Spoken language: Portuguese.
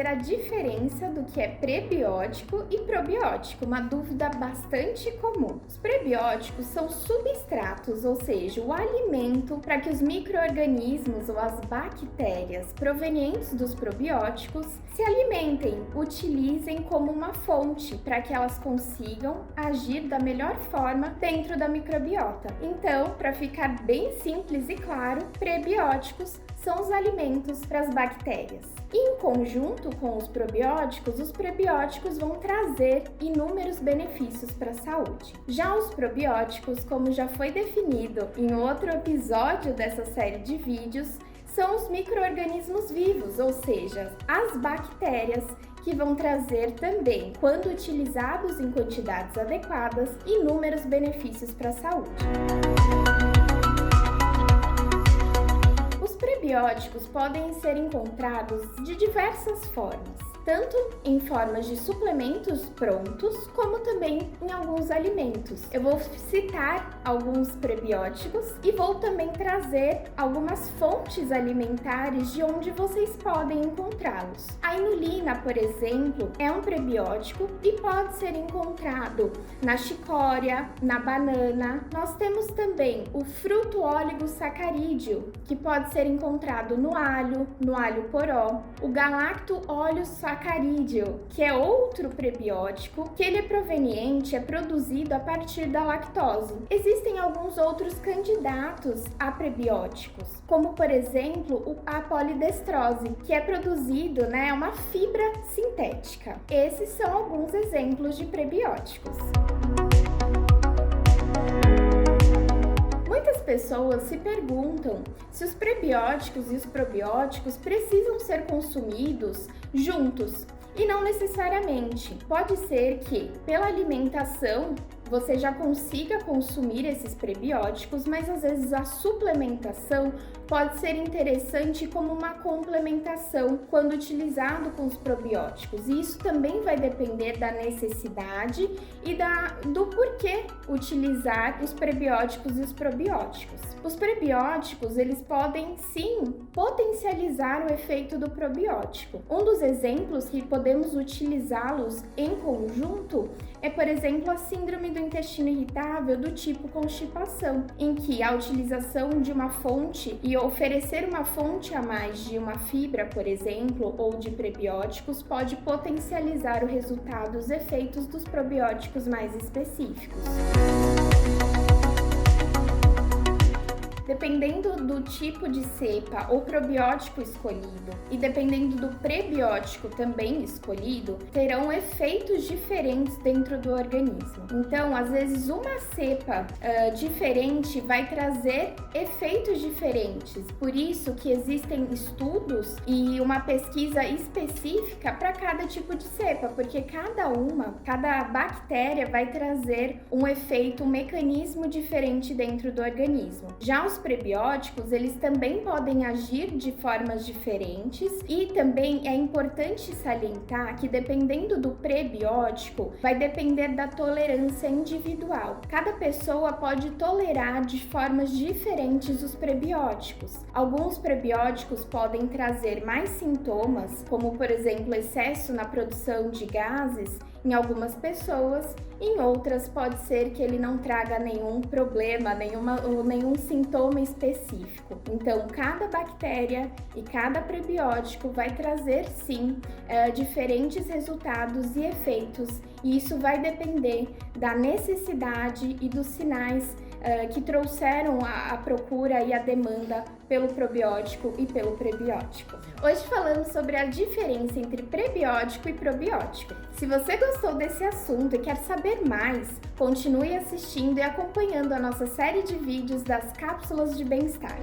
trazer a diferença do que é prebiótico e probiótico, uma dúvida bastante comum. Os prebióticos são substratos, ou seja, o alimento para que os micro-organismos ou as bactérias provenientes dos probióticos se alimentem, utilizem como uma fonte para que elas consigam agir da melhor forma dentro da microbiota. Então, para ficar bem simples e claro, prebióticos são os alimentos para as bactérias. E em conjunto com os prebióticos vão trazer inúmeros benefícios para a saúde. Já os probióticos, como já foi definido em outro episódio dessa série de vídeos, são os micro-organismos vivos, ou seja, as bactérias que vão trazer também, quando utilizados em quantidades adequadas, inúmeros benefícios para a saúde. Os prebióticos podem ser encontrados de diversas formas, tanto em formas de suplementos prontos, como também em alguns alimentos. Eu vou citar alguns prebióticos e vou também trazer algumas fontes alimentares de onde vocês podem encontrá-los. A inulina, por exemplo, é um prebiótico e pode ser encontrado na chicória, na banana. Nós temos também o fruto oligosacarídeo, que pode ser encontrado no alho poró, o galacto sacarídeo, que é outro prebiótico, que ele é produzido a partir da lactose. Existem alguns outros candidatos a prebióticos, como por exemplo a polidestrose, que é produzido, uma fibra sintética. Esses são alguns exemplos de prebióticos. Muitas pessoas se perguntam se os prebióticos e os probióticos precisam ser consumidos juntos, e não necessariamente. Pode ser que, pela alimentação, você já consiga consumir esses prebióticos, mas às vezes a suplementação pode ser interessante como uma complementação quando utilizado com os probióticos. E isso também vai depender da necessidade e do porquê utilizar os prebióticos e os probióticos. Os prebióticos, eles podem sim potencializar o efeito do probiótico. Um dos exemplos que podemos utilizá-los em conjunto é, por exemplo, a síndrome do intestino irritável do tipo constipação, em que a utilização de uma fonte e oferecer uma fonte a mais de uma fibra, por exemplo, ou de prebióticos, pode potencializar o resultado, os efeitos dos probióticos mais específicos. Dependendo do tipo de cepa ou probiótico escolhido e dependendo do prebiótico também escolhido, terão efeitos diferentes dentro do organismo. Então, às vezes, uma cepa diferente vai trazer efeitos diferentes. Por isso que existem estudos e uma pesquisa específica para cada tipo de cepa, porque cada bactéria vai trazer um efeito, um mecanismo diferente dentro do organismo. Já os prebióticos, eles também podem agir de formas diferentes e também é importante salientar que dependendo do prebiótico, vai depender da tolerância individual. Cada pessoa pode tolerar de formas diferentes os prebióticos. Alguns prebióticos podem trazer mais sintomas, como por exemplo, excesso na produção de gases em algumas pessoas, em outras pode ser que ele não traga nenhum problema, nenhum sintoma específico. Então, cada bactéria e cada prebiótico vai trazer sim diferentes resultados e efeitos, e isso vai depender da necessidade e dos sinais que trouxeram a procura e a demanda pelo probiótico e pelo prebiótico. Hoje falamos sobre a diferença entre prebiótico e probiótico. Se você gostou desse assunto e quer saber mais, continue assistindo e acompanhando a nossa série de vídeos das cápsulas de bem-estar.